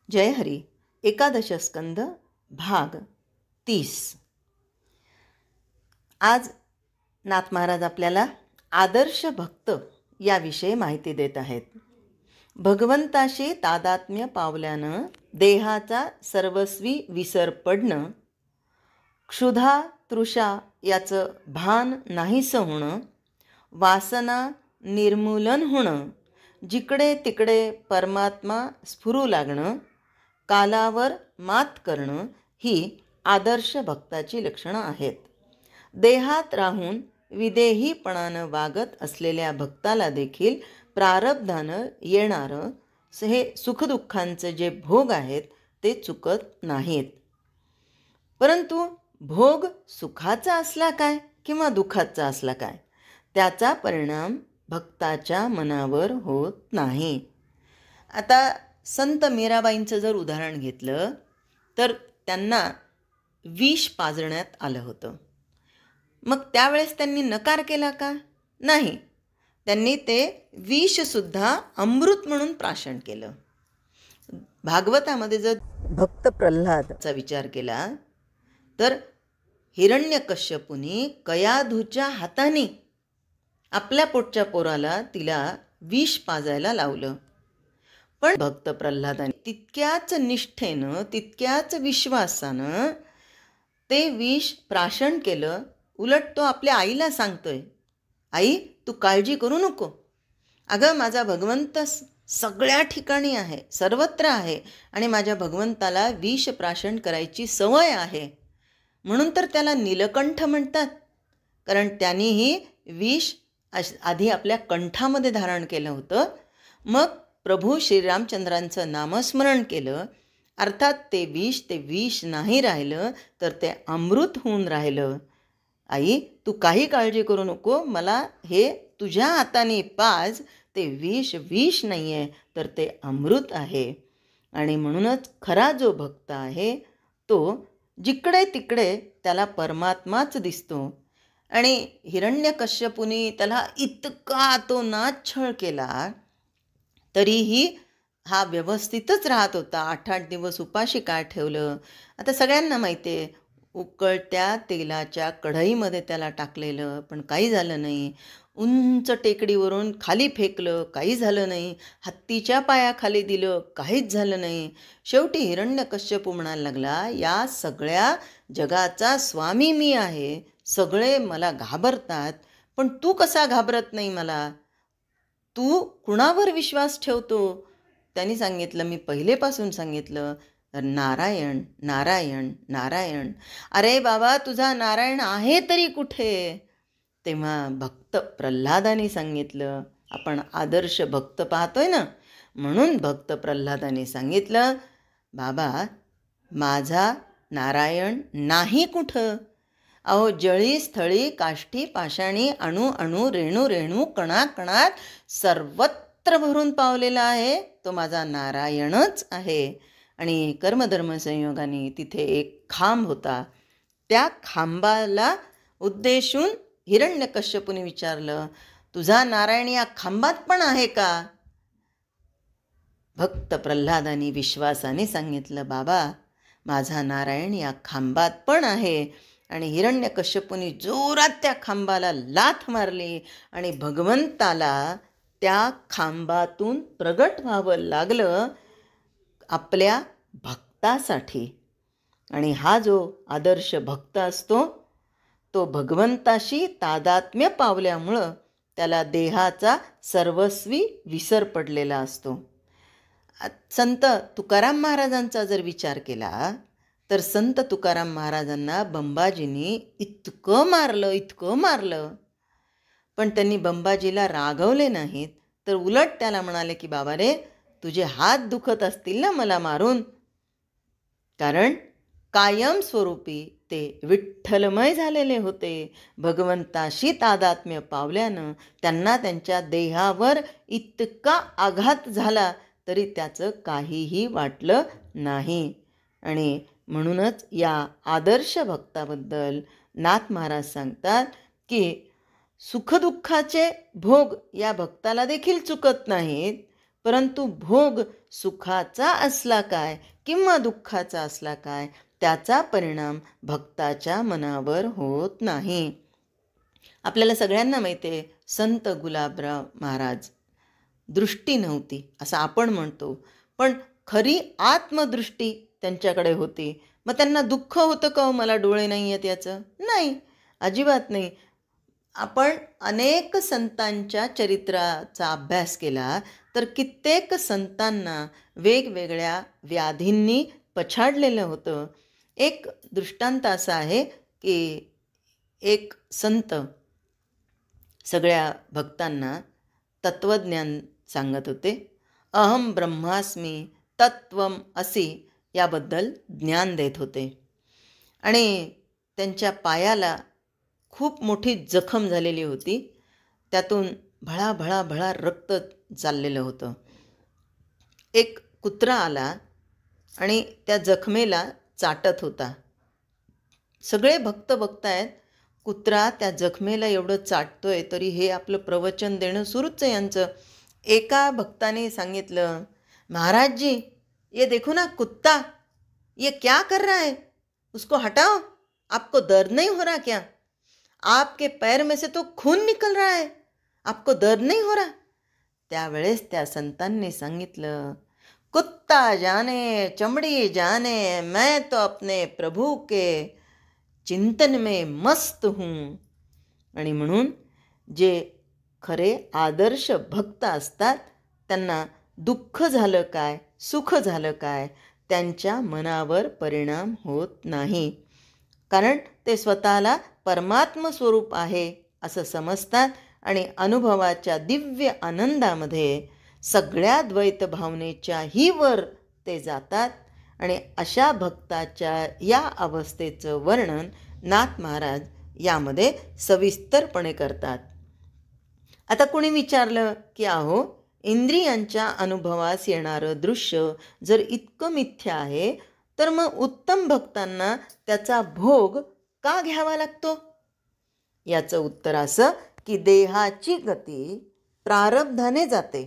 जय हरी. एकादश स्कंद भाग 30. आज नाथ महाराज आपल्याला आदर्श भक्त याविषयी माहिती देत आहेत. भगवंताशी तादात्म्य पावल्यानं देहाचा सर्वस्वी विसर पडणं, क्षुधा तृषा याचं भान नाहीसं होणं, वासना निर्मूलन होणं, जिकडे तिकडे परमात्मा स्फुरू लागणं, कालावर मात करणं ही आदर्श भक्ताची लक्षणं आहेत. देहात राहून विदेहीपणानं वागत असलेल्या भक्ताला देखील प्रारब्धानं येणारं हे सुखदुःखांचे जे भोग आहेत ते चुकत नाहीत. परंतु भोग सुखाचा असला काय किंवा दुःखाचा असला काय, त्याचा परिणाम भक्ताच्या मनावर होत नाही. आता संत मीराबाईंचं जर उदाहरण घेतलं तर त्यांना विष पाजण्यात आलं होतं. मग त्यावेळेस त्यांनी नकार केला का? नाही. त्यांनी ते विषसुद्धा अमृत म्हणून प्राशन केलं. भागवतामध्ये जर भक्त प्रल्हादचा विचार केला तर हिरण्यकश्यपूनी कयाधूच्या हाताने आपल्या पोटच्या पोराला तिला विष पाजायला लावलं. पण भक्त प्रल्हादाने तितक्याच निष्ठेनं, तितक्याच विश्वासानं ते विष प्राशन केलं. उलट तो आपल्या आईला सांगतोय, आई तू काळजी करू नको, अगं माझा भगवंत सगळ्या ठिकाणी आहे, सर्वत्र आहे आणि माझ्या भगवंताला विष प्राशन करायची सवय आहे. म्हणून तर त्याला नीलकंठ म्हणतात, कारण त्यांनीही विष आधी आपल्या कंठामध्ये धारण केलं होतं. मग प्रभू श्रीरामचंद्रांचं नामस्मरण केलं, अर्थात ते विष नाही राहिलं तर ते अमृत होऊन राहिलं. आई तू काही काळजी करू नको, मला हे तुझ्या हाताने पाज, ते विष नाही आहे तर ते अमृत आहे. आणि म्हणूनच खरा जो भक्त आहे तो जिकडे तिकडे त्याला परमात्माच दिसतो. आणि हिरण्यकश्यपूनी त्याला इतका तो नाच्छळ केला तरीही हा व्यवस्थितच राहत होता. 8-8 दिवस उपाशी काय ठेवलं. आता सगळ्यांना माहिती आहे, उकळत्या तेलाच्या कढईमध्ये त्याला टाकलेलं पण काही झालं नाही. उंच टेकडीवरून खाली फेकलं, काही झालं नाही. हत्तीच्या पायाखाली दिलं, काहीच झालं नाही. शेवटी हिरण्यकश्यपू म्हणायला लागला, या सगळ्या जगाचा स्वामी मी आहे, सगळे मला घाबरतात, पण तू कसा घाबरत नाही मला? तू कुणावर विश्वास ठेवतो? त्यांनी सांगितलं, मी पहिलेपासून सांगितलं, नारायण नारायण नारायण. अरे बाबा तुझा नारायण आहे तरी कुठे? तेव्हा भक्त प्रल्हादाने सांगितलं, आपण आदर्श भक्त पाहतोय ना, म्हणून भक्त प्रल्हादाने सांगितलं, बाबा माझा नारायण नाही कुठं. अहो जळी स्थळी काष्ठी पाषाणी अणु अणु रेणू रेणू कणा कणात सर्वत्र भरून पावलेला आहे तो माझा नारायणच आहे. आणि कर्मधर्म संयोगाने तिथे एक खांब होता. त्या खांबाला उद्देशून हिरण्यकश्यपूने विचारलं, तुझा नारायण या खांबात पण आहे का? भक्त प्रल्हादाने विश्वासाने सांगितलं, बाबा माझा नारायण या खांबात पण आहे. आणि हिरण्यकश्यपूने जोरात त्या खांबाला लाथ मारली आणि भगवंताला त्या खांबातून प्रगट व्हावं लागलं आपल्या भक्तासाठी. आणि हा जो आदर्श भक्त असतो तो भगवंताशी तादात्म्य पावल्यामुळं त्याला देहाचा सर्वस्वी विसर पडलेला असतो. संत तुकाराम महाराजांचा जर विचार केला तर संत तुकाराम महाराजांना बंबाजींनी इतकं मारलं, पण त्यांनी बंबाजीला रागवले नाहीत, तर उलट त्याला म्हणाले की बाबा रे तुझे हात दुखत असतील ना मला मारून, कारण कायम स्वरूपी ते विठ्ठलमय झालेले होते. भगवंताशी तादात्म्य पावल्यानं त्यांना त्यांच्या देहावर इतका आघात झाला तरी त्याचं काहीही वाटलं नाही. आणि म्हणूनच या आदर्श भक्ताबद्दल नाथ महाराज सांगतात की सुखदुःखाचे भोग या भक्ताला देखील चुकत नाहीत, परंतु भोग सुखाचा असला काय किंवा दुःखाचा असला काय, त्याचा परिणाम भक्ताच्या मनावर होत नाही. आपल्याला सगळ्यांना माहिती आहे, संत गुलाबराव महाराज दृष्टी नव्हती असं आपण म्हणतो, पण खरी आत्मदृष्टी त्यांच्याकडे होती. मग त्यांना दुःख होतं का, मला डोळे नाही आहेत याचं? नाही, अजिबात नाही. आपण अनेक संतांच्या चरित्राचा अभ्यास केला तर कित्येक संतांना वेगवेगळ्या व्याधींनी पछाडलेलं होतं. एक दृष्टांत असा आहे की एक संत सगळ्या भक्तांना तत्त्वज्ञान सांगत होते. अहम ब्रह्मास्मी तत्वम असी याबद्दल ज्ञान देत होते. आणि त्यांच्या पायाला खूप मोठी जखम झालेली होती. त्यातून भळा भळा भळा रक्त चाललेलं होतं. एक कुत्रा आला आणि त्या जखमेला चाटत होता. सगळे भक्त बघतायत, कुत्रा त्या जखमेला एवढं चाटतोय, तरी हे आपलं प्रवचन देणं सुरूच आहे यांचं. एका भक्ताने सांगितलं, महाराज जी ये देखो ना कुत्ता, ये क्या कर रहा है, उसको हटाओ, आपको दर्द नहीं हो रहा क्या, आपके पैर में से तो खून निकल रहा है, आपको दर्द नहीं हो रहा. त्यावेळेस त्या संतांनी सांगितलं, कुत्ता जाने चमड़ी जाने, मैं तो अपने प्रभु के चिंतन में मस्त हूँ. आणि म्हणून जे खरे आदर्श भक्त असतात त्यांना दुःख झालं काय, सुख झालं काय, त्यांच्या मनावर परिणाम होत नाही. कारण ते स्वतःला परमात्म स्वरूप आहे असं समजतात आणि अनुभवाच्या दिव्य आनंदामध्ये सगळ्या द्वैत भावनेच्याही वर ते जातात. आणि अशा भक्ताच्या या अवस्थेचं वर्णन नाथ महाराज यामध्ये सविस्तरपणे करतात. आता कोणी विचारलं की अहो, इंद्रियांच्या अनुभवास येणारं दृश्य जर इतकं मिथ्या आहे, तर मग उत्तम भक्तांना त्याचा भोग का घ्यावा लागतो? याचं उत्तर असं की देहाची गती प्रारब्धाने जाते.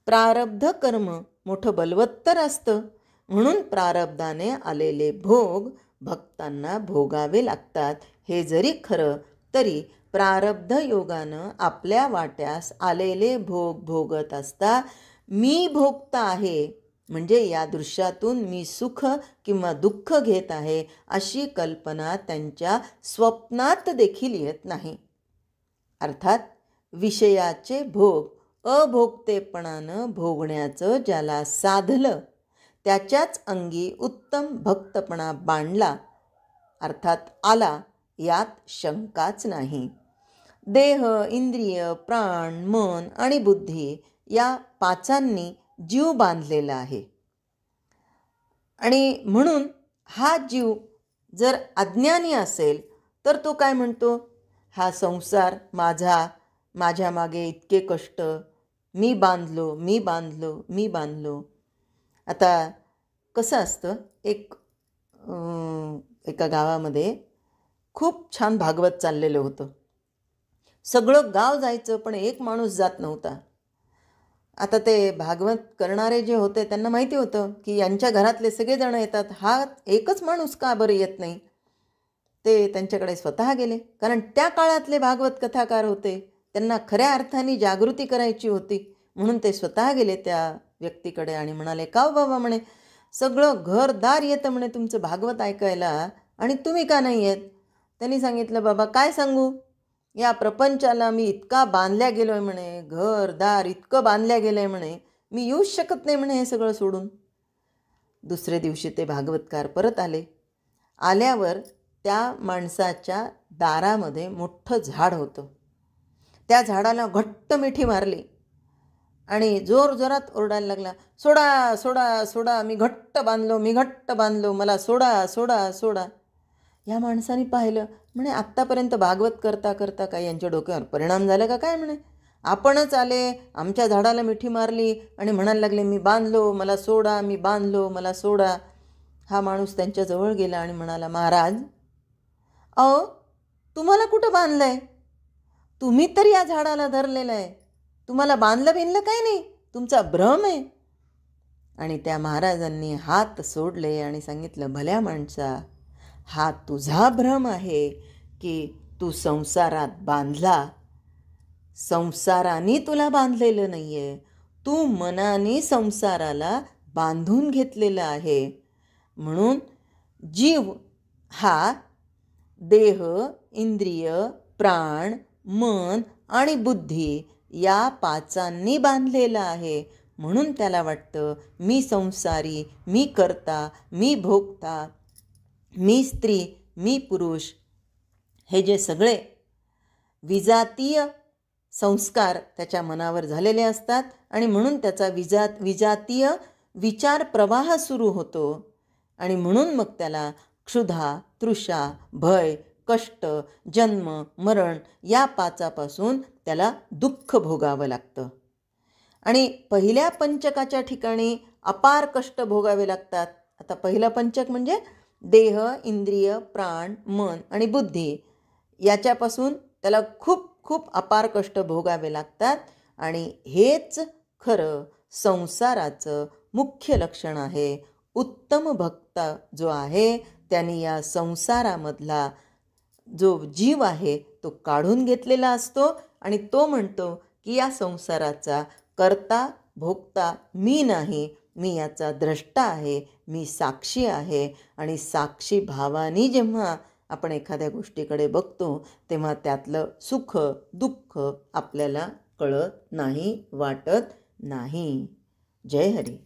प्रारब्ध कर्म मोठं बलवत्तर असतं, म्हणून प्रारब्धाने आलेले भोग भक्तांना भोगावे लागतात. हे जरी खरं तरी प्रारब्ध योगानं आपल्या वाट्यास आलेले भोग भोगत असता मी भोगता आहे, म्हणजे या दृश्यातून मी सुख किंवा दुःख घेत आहे अशी कल्पना त्यांच्या स्वप्नात देखील येत नाही. अर्थात विषयाचे भोग अभोगतेपणानं भोगण्याचं ज्याला साधलं त्याच्याच अंगी उत्तम भक्तपणा बांधला, अर्थात आला, यात शंकाच नाही. देह, इंद्रिय, प्राण, मन आणि बुद्धी या पाचांनी जीव बांधलेला आहे. आणि म्हणून हा जीव जर अज्ञानी असेल तर तो काय म्हणतो, हा संसार माझा, माझ्या मागे इतके कष्ट, मी बांधलो मी बांधलो मी बांधलो. आता कसं असतं, एका गावामध्ये खूप छान भागवत चाललेलं होतं. सगळं गाव जायचं पण एक माणूस जात नव्हता. आता ते भागवत करणारे जे होते त्यांना माहिती होतं की यांच्या घरातले सगळेजण येतात, हा एकच माणूस का बरं येत नाही. ते त्यांच्याकडे स्वतः गेले, कारण त्या काळातले भागवत कथाकार होते, त्यांना खऱ्या अर्थाने जागृती करायची होती. म्हणून ते स्वतः गेले त्या व्यक्तीकडे आणि म्हणाले, का बाबा, म्हणे सगळं घरदार येतं म्हणे तुमचं भागवत ऐकायला, आणि तुम्ही का नाही येत? त्यांनी सांगितलं, बाबा काय सांगू, या प्रपंचाला मी इतका बांधल्या गेलो आहे म्हणे, घरदार इतकं बांधल्या गेलं आहे म्हणे, मी येऊच शकत नाही म्हणे हे सगळं सोडून. दुसरे दिवशी ते भागवतकार परत आले. आल्यावर त्या माणसाच्या दारामध्ये मोठं झाड होतं. त्या झाडाला घट्ट मिठी मारली आणि जोरजोरात ओरडायला लागला, सोडा सोडा सोडा, मी घट्ट बांधलो मी घट्ट बांधलो, मला सोडा सोडा सोडा. या माणसाने पाहिलं, म्हणे आत्तापर्यंत भागवत करता करता काय यांच्या डोक्यावर परिणाम झाला का काय, म्हणे आपणच आले, आमच्या झाडाला मिठी मारली आणि म्हणायला लागले मी बांधलो मला सोडा, मी बांधलो मला सोडा. हा माणूस त्यांच्याजवळ गेला आणि म्हणाला, महाराज अहो, तुम्हाला कुठं बांधलं आहे, तुम्ही तर या झाडाला धरलेलं आहे, तुम्हाला बांधलं बिनलं काय नाही, तुमचा भ्रम आहे. आणि त्या महाराजांनी हात सोडले आणि सांगितलं, भल्या माणसा, हा तुझा भ्रम आहे की तू संसारात बांधला. संसाराने तुला बांधलेलं नाही आहे, तू मनाने संसाराला बांधून घेतलेलं आहे. म्हणून जीव हा देह, इंद्रिय, प्राण, मन आणि बुद्धी या पाचांनी बांधलेला आहे. म्हणून त्याला वाटतं मी संसारी, मी कर्ता, मी भोगता, मी स्त्री, मी पुरुष. हे जे सगळे विजातीय संस्कार त्याच्या मनावर झालेले असतात आणि म्हणून त्याचा विजातीय विचार प्रवाह सुरू होतो. आणि म्हणून मग त्याला क्षुधा, तृषा, भय, कष्ट, जन्म, मरण या पाचापासून त्याला दुःख भोगावं लागतं. आणि पहिल्या पंचकाच्या ठिकाणी अपार कष्ट भोगावे लागतात. आता पहिलं पंचक म्हणजे देह, इंद्रिय, प्राण, मन आणि बुद्धी याच्यापासून त्याला खूप खूप अपार कष्ट भोगावे लागतात. आणि हेच खरं संसाराचं मुख्य लक्षण आहे. उत्तम भक्त जो आहे त्यांनी या संसारामधला जो जीव आहे तो काढून घेतलेला असतो आणि तो म्हणतो की या संसाराचा कर्ता भोगता मी नाही, मी याचा द्रष्टा आहे, मी साक्षी आहे. आणि साक्षी भावानी जेव्हा आपण एखाद्या गोष्टीकडे बघतो तेव्हा त्यातलं सुख दुःख आपल्याला कळत नाही, वाटत नाही. जय हरी.